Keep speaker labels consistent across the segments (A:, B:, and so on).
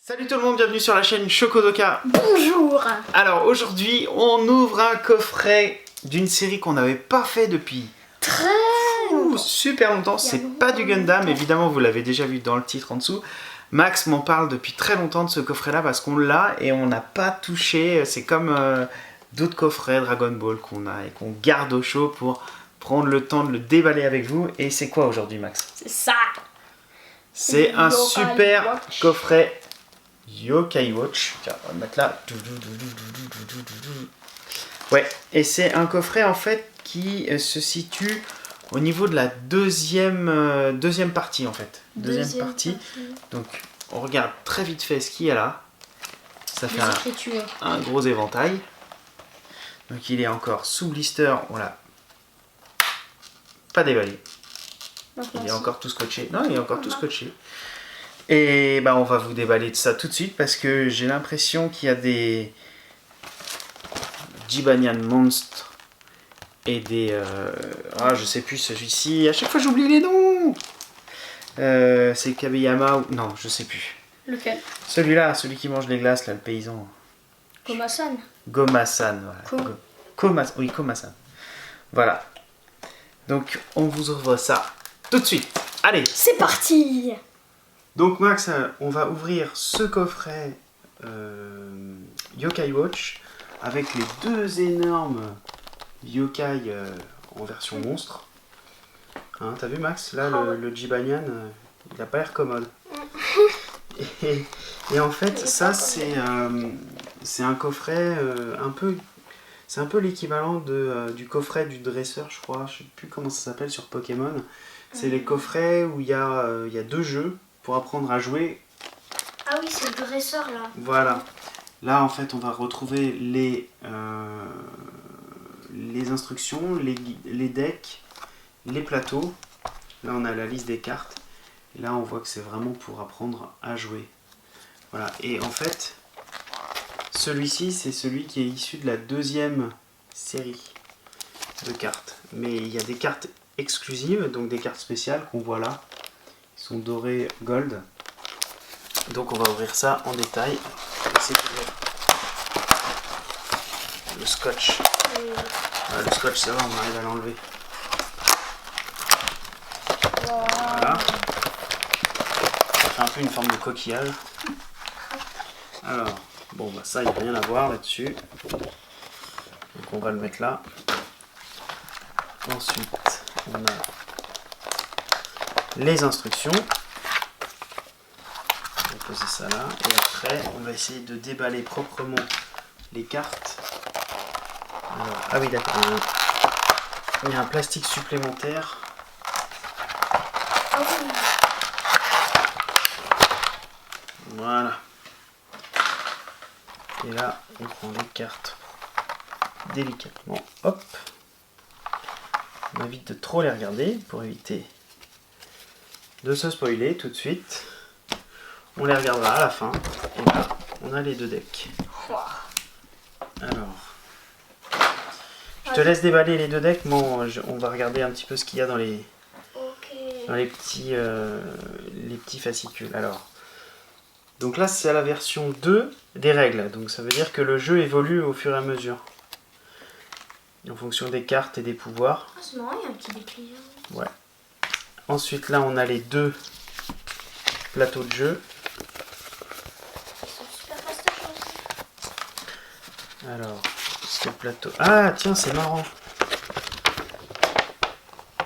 A: Salut tout le monde, bienvenue sur la chaîne Chocodoka.
B: Bonjour.
A: Alors aujourd'hui on ouvre un coffret d'une série qu'on n'avait pas fait depuis super longtemps. C'est pas du Gundam, évidemment vous l'avez déjà vu dans le titre en dessous. Max m'en parle depuis très longtemps de ce coffret là parce qu'on l'a et on n'a pas touché. C'est comme d'autres coffrets Dragon Ball qu'on a et qu'on garde au chaud pour prendre le temps de le déballer avec vous. Et c'est quoi aujourd'hui Max?
B: C'est ça.
A: C'est un
B: Yokai
A: super
B: Watch.
A: coffret Yokai Watch. Tiens, on va le mettre là. Ouais, et c'est un coffret en fait qui se situe au niveau de la deuxième partie en fait. Deuxième partie. Donc on regarde très vite fait ce qu'il y a là. Ça fait un gros éventail. Donc il est encore sous blister, on l'a pas déballé. Il est encore tout scotché. Non, il est encore tout scotché. Et bah on va vous déballer de ça tout de suite parce que j'ai l'impression qu'il y a des Jibanyan monstres et des... Ah je sais plus celui-ci, à chaque fois j'oublie les noms. C'est Kabeyama ou... Non, je sais plus.
B: Lequel?
A: Celui-là, celui qui mange les glaces, là, le paysan.
B: Komasan.
A: Gomasan, voilà. Oui, Komasan. Voilà. Donc on vous ouvre ça tout de suite. Allez.
B: C'est parti.
A: Donc Max, on va ouvrir ce coffret Yokai Watch avec les deux énormes yokai en version monstre. Hein, t'as vu Max? Là, le Jibanyan, il a pas l'air commode. Et en fait, ça c'est un coffret un peu... C'est un peu l'équivalent du coffret du dresseur, je crois. Je sais plus comment ça s'appelle sur Pokémon. C'est les coffrets où il y a deux jeux pour apprendre à jouer.
B: Ah oui, c'est le dresseur là.
A: Voilà. Là, en fait, on va retrouver les instructions, les decks, les plateaux. Là, on a la liste des cartes. Et là, on voit que c'est vraiment pour apprendre à jouer. Voilà. Et en fait, celui-ci, c'est celui qui est issu de la deuxième série de cartes. Mais il y a des cartes exclusives, donc des cartes spéciales qu'on voit là. Ils sont dorés gold. Donc on va ouvrir ça en détail. C'est le scotch. Le scotch, ça va, on arrive à l'enlever. Voilà. Ça fait un peu une forme de coquillage. Alors, bon bah ça, il n'y a rien à voir là-dessus. Donc on va le mettre là. Ensuite, on a les instructions. On va poser ça là. Et après, on va essayer de déballer proprement les cartes. Alors, ah oui, d'accord. Il y a un plastique supplémentaire. Voilà. Et là, on prend les cartes délicatement. Hop. On évite de trop les regarder pour éviter de se spoiler tout de suite. On les regardera à la fin. Et là, on a les deux decks. Alors, je te laisse déballer les deux decks. Bon, on va regarder un petit peu ce qu'il y a dans les petits fascicules. Alors, donc là, c'est à la version 2 des règles. Donc ça veut dire que le jeu évolue au fur et à mesure. En fonction des cartes et des pouvoirs.
B: Ah, c'est marrant, il y a un petit dépliant.
A: Ouais. Ensuite, là, on a les deux plateaux de jeu.
B: Ils sont super fastoches aussi.
A: Alors, ce plateau... Ah, tiens, c'est marrant.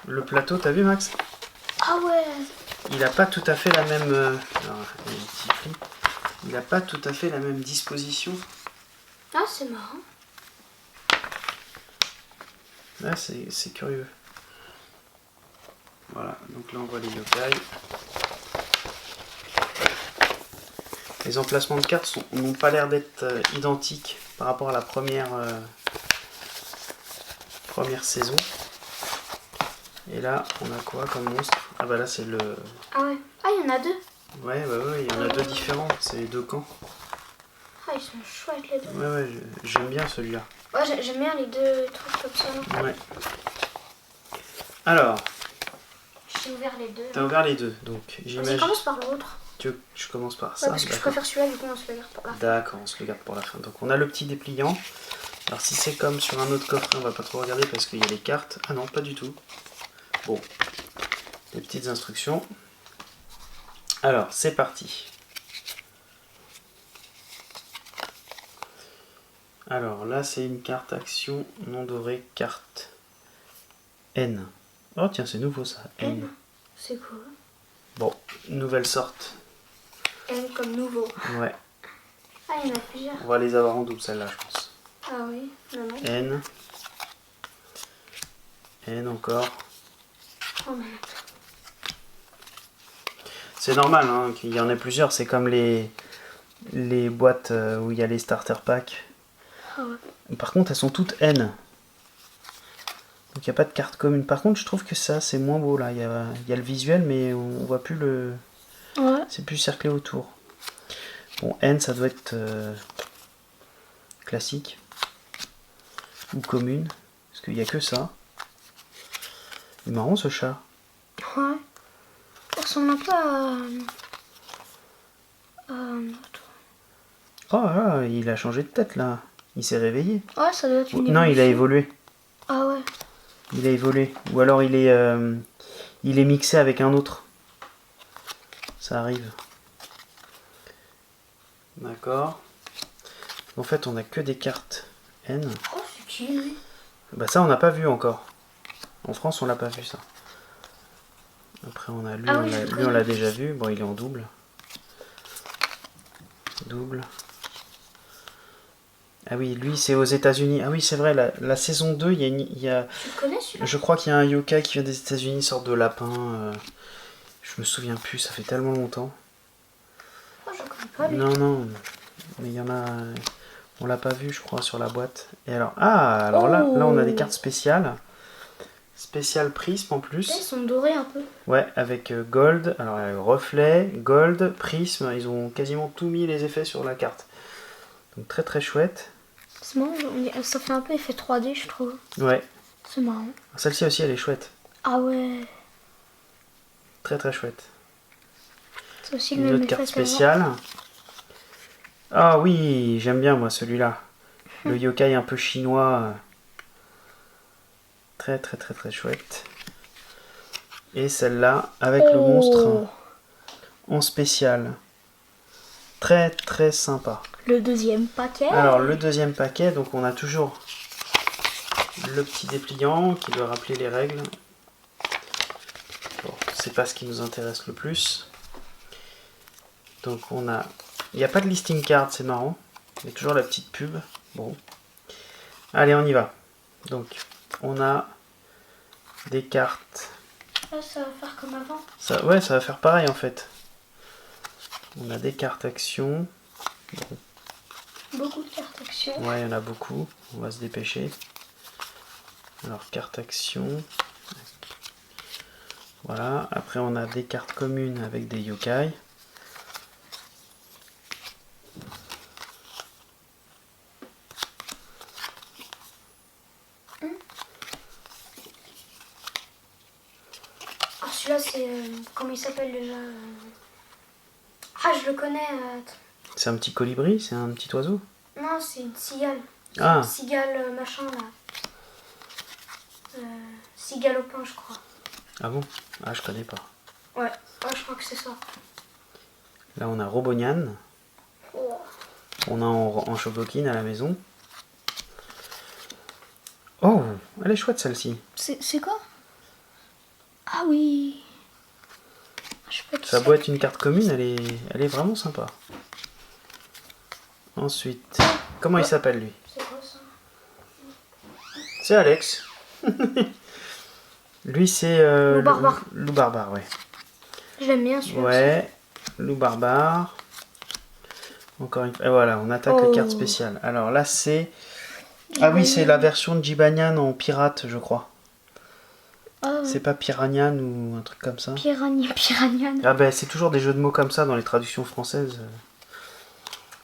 A: Le plateau, t'as vu, Max?
B: Ah ouais.
A: Il n'a pas tout à fait la même... Alors, il n'a pas tout à fait la même disposition.
B: Ah, c'est marrant.
A: Là, c'est curieux. Voilà, donc là on voit les yokai. Les emplacements de cartes n'ont pas l'air d'être identiques par rapport à la première saison. Et là, on a quoi comme monstre? Ah bah là c'est le...
B: Ah ouais. Ah, il y en a deux.
A: Ouais, il y en a deux différents, c'est les deux camps.
B: Ah, ils sont chouettes les deux.
A: Ouais, j'aime bien celui-là.
B: Ouais, j'aime bien les deux trucs comme ça. Non,
A: Ouais. Alors,
B: j'ai ouvert les deux.
A: t'as ouvert les deux, donc
B: Vas-y,
A: j'imagine...
B: commence par l'autre.
A: Tu veux que je commence par
B: Ouais,
A: ça?
B: parce que je
A: D'accord.
B: préfère celui-là, du coup on se le garde pour la fin.
A: D'accord, on se le garde pour la fin. Donc on a le petit dépliant. Alors si c'est comme sur un autre coffret, on va pas trop regarder parce qu'il y a les cartes. Ah non, pas du tout. Bon, les petites instructions. Alors, c'est parti. Alors là, c'est une carte action non dorée, carte N. Oh tiens, c'est nouveau ça, N.
B: N, c'est quoi?
A: Bon, nouvelle sorte.
B: N comme nouveau.
A: Ouais,
B: Ah, il y en a plusieurs.
A: on va les avoir en double celle-là, je pense.
B: Ah oui, non, non.
A: N. N encore.
B: Oh merde.
A: C'est normal hein, qu'il y en ait plusieurs, c'est comme les boîtes où il y a les starter packs.
B: Ah ouais.
A: Par contre, elles sont toutes N. Donc il n'y a pas de carte commune. Par contre, je trouve que ça, c'est moins beau là. Il y a le visuel, mais on voit plus le...
B: Ouais.
A: C'est plus cerclé autour. Bon, N, ça doit être classique. Ou commune. Parce qu'il n'y a que ça. Il est marrant ce chat.
B: Ouais. Ça ressemble un peu à...
A: Oh là, il a changé de tête là. Il s'est réveillé.
B: Ouais, ça doit être une
A: Non, il a
B: évolution.
A: évolué.
B: Ah ouais.
A: Il a évolué. Ou alors il est mixé avec un autre. Ça arrive. D'accord. En fait, on a que des cartes N.
B: Oh, c'est qui lui?
A: Bah ça, on n'a pas vu encore. En France, on l'a pas vu ça. Après, on a lui,
B: Ah oui, je
A: lui on l'a déjà vu. Bon, il est en double. Double. Ah oui, lui, c'est aux États-Unis. Ah oui, c'est vrai, la saison 2, il y a...
B: Tu le connais celui-là?
A: Je crois qu'il y a un yokai qui vient des États-Unis, sorte de lapin. Je me souviens plus, ça fait tellement longtemps.
B: Oh, je connais pas lui.
A: Non, non, mais il y en a. On l'a pas vu, je crois, sur la boîte. Et alors, ah, alors là, on a des cartes spéciales. Spécial prisme en plus.
B: Ils sont dorés un peu.
A: Ouais, avec gold, alors reflet, gold, prisme. Ils ont quasiment tout mis les effets sur la carte. Donc très très chouette.
B: C'est marrant, ça fait un peu effet 3D, je trouve.
A: Ouais.
B: C'est marrant.
A: Celle-ci aussi, elle est chouette.
B: Ah ouais.
A: Très très chouette.
B: C'est aussi
A: Une
B: le même
A: autre carte
B: effet qu'avant.
A: spéciale. Ah oui, j'aime bien moi celui-là. Le yokai un peu chinois. Très très très très chouette. Et celle-là avec le monstre en spécial. Très très sympa.
B: Le deuxième paquet.
A: Alors le deuxième paquet, donc on a toujours le petit dépliant qui doit rappeler les règles. Bon, c'est pas ce qui nous intéresse le plus. Donc on a... Il n'y a pas de listing card, c'est marrant. Il y a toujours la petite pub. Bon. Allez, on y va. Donc on a des cartes.
B: Ah, ça va faire comme avant.
A: Ça, ouais, ça va faire pareil en fait. On a des cartes actions.
B: Beaucoup de cartes action.
A: Ouais, il y en a beaucoup. On va se dépêcher. Alors, carte action. Voilà. Après, on a des cartes communes avec des yokai.
B: Ah, celui-là, c'est... comment il s'appelle déjà Ah, je le connais.
A: C'est un petit colibri, c'est un petit oiseau.
B: Non, c'est une cigale.
A: Ah.
B: Une cigale machin, là. Cigale au pain, je crois.
A: Ah bon? Ah, je connais pas.
B: Ouais, je crois que c'est ça.
A: Là, on a Robonian.
B: Oh.
A: On a en Chocokin à la maison. Oh, elle est chouette celle-ci.
B: C'est quoi? Ah oui. Je sais pas qui
A: Ça
B: c'est.
A: doit être une carte commune, elle est vraiment sympa. Ensuite, comment il s'appelle lui?
B: C'est quoi ça?
A: C'est Alex. Lui, c'est...
B: Loup barbare.
A: Loup barbare, ouais.
B: J'aime bien celui-là.
A: Ouais, loup barbare. Encore une fois. Et voilà, on attaque les cartes spéciales. Alors là, c'est... Ah oui, c'est la version de Jibanyan en pirate, je crois.
B: Ah,
A: C'est pas Piranyan ou un truc comme ça?
B: Piranha.
A: Ah ben, c'est toujours des jeux de mots comme ça dans les traductions françaises.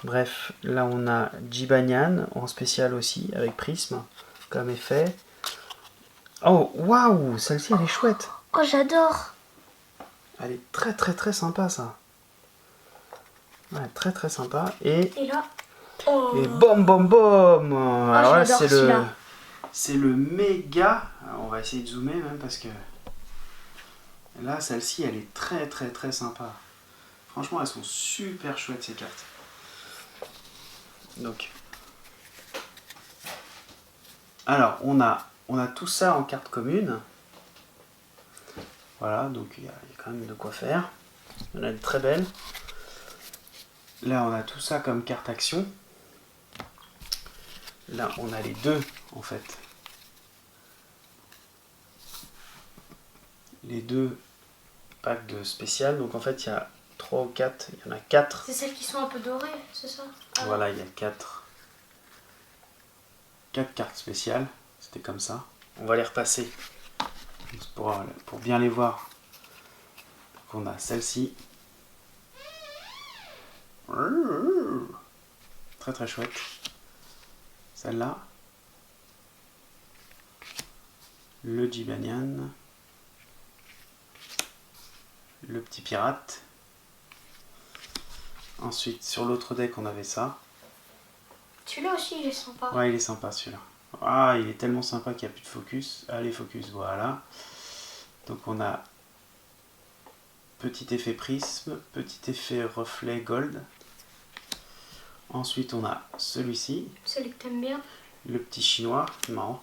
A: Bref, là on a Jibanyan en spécial aussi, avec prisme, comme effet. Oh, waouh, celle-ci elle est chouette.
B: Oh, j'adore.
A: Elle est très très très sympa ça. Ouais, très très sympa. Et
B: là, oh,
A: et bom bom bom. Alors là,
B: j'adore
A: c'est le méga. Alors, on va essayer de zoomer même parce que là, celle-ci, elle est très très très sympa. Franchement, elles sont super chouettes ces cartes. Donc, alors on a tout ça en carte commune. Voilà, donc il y a quand même de quoi faire. Il y en a de très belles. Là, on a tout ça comme carte action. Là, on a les deux, en fait. Les deux packs de spécial. Donc, en fait, il y a 3 ou 4. Il y en a 4.
B: C'est celles qui sont un peu dorées, c'est ça?
A: Voilà, il y a 4 cartes spéciales. C'était comme ça. On va les repasser pour bien les voir. Donc, on a celle-ci. Très très chouette. Celle-là. Le Gibanian. Le petit pirate. Ensuite, sur l'autre deck, on avait ça.
B: Celui-là aussi, il est sympa.
A: Ouais, il est sympa celui-là. Ah, il est tellement sympa qu'il n'y a plus de focus. Allez, focus, voilà. Donc on a petit effet prisme, petit effet reflet gold. Ensuite, on a celui-ci.
B: Celui que t'aimes bien.
A: Le petit chinois, marrant.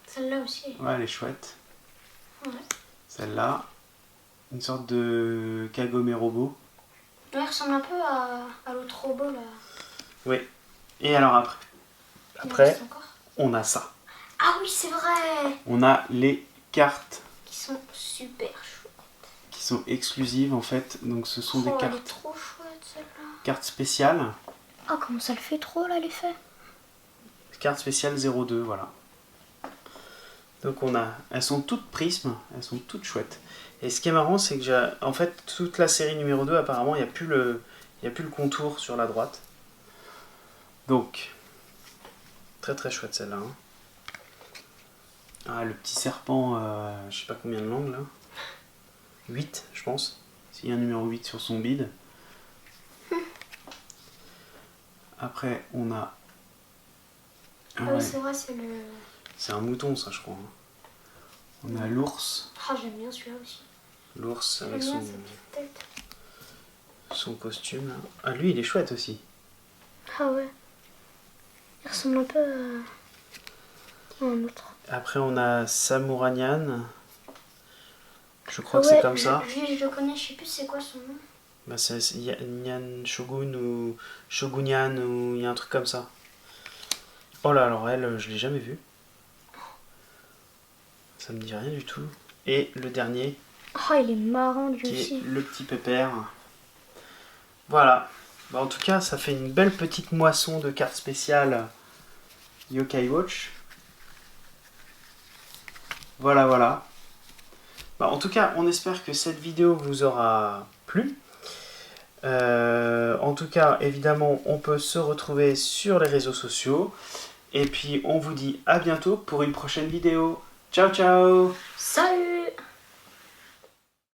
B: Celle-là aussi.
A: Ouais, elle est chouette.
B: Ouais.
A: Celle-là, une sorte de Kagome robot.
B: Ouais, il ressemble un peu à l'autre robot là.
A: Oui. Et alors après, on a ça.
B: Ah oui, c'est vrai.
A: On a les cartes
B: Qui sont super chouettes.
A: qui sont exclusives en fait. Donc ce sont des
B: Elle est
A: cartes,
B: trop chouette celle-là.
A: cartes spéciales.
B: Ah, comment ça le fait trop là l'effet.
A: Carte spéciale 02, voilà. Donc elles sont toutes prismes, elles sont toutes chouettes. Et ce qui est marrant, c'est que en fait, toute la série numéro 2, apparemment, il n'y a plus le contour sur la droite. Donc, très très chouette celle-là. Hein. Ah, le petit serpent, je sais pas combien de langues là. 8, je pense. S'il y a un numéro 8 sur son bide. Après, on a...
B: Ah oui, c'est vrai, c'est le...
A: C'est un mouton, ça, je crois. On a l'ours.
B: Ah, j'aime bien celui-là aussi.
A: L'ours avec
B: J'aime bien sa petite tête.
A: son costume. Là. Ah, lui, il est chouette aussi.
B: Ah ouais. Il ressemble un peu à un autre.
A: Après, on a Samuranian. Je crois que c'est comme ça.
B: Lui, je le connais, je sais plus c'est quoi son nom.
A: Bah, c'est Nyan Shogun ou Shogunian ou il y a un truc comme ça. Oh là, alors elle, je l'ai jamais vue. Ça me dit rien du tout. Et le dernier.
B: Oh, il est marrant lui
A: qui
B: aussi.
A: est le petit pépère. Voilà. Bah, en tout cas, ça fait une belle petite moisson de cartes spéciales Yokai Watch. Voilà, voilà. Bah, en tout cas, on espère que cette vidéo vous aura plu. En tout cas, évidemment, on peut se retrouver sur les réseaux sociaux. Et puis, on vous dit à bientôt pour une prochaine vidéo. Ciao, ciao!
B: Salut!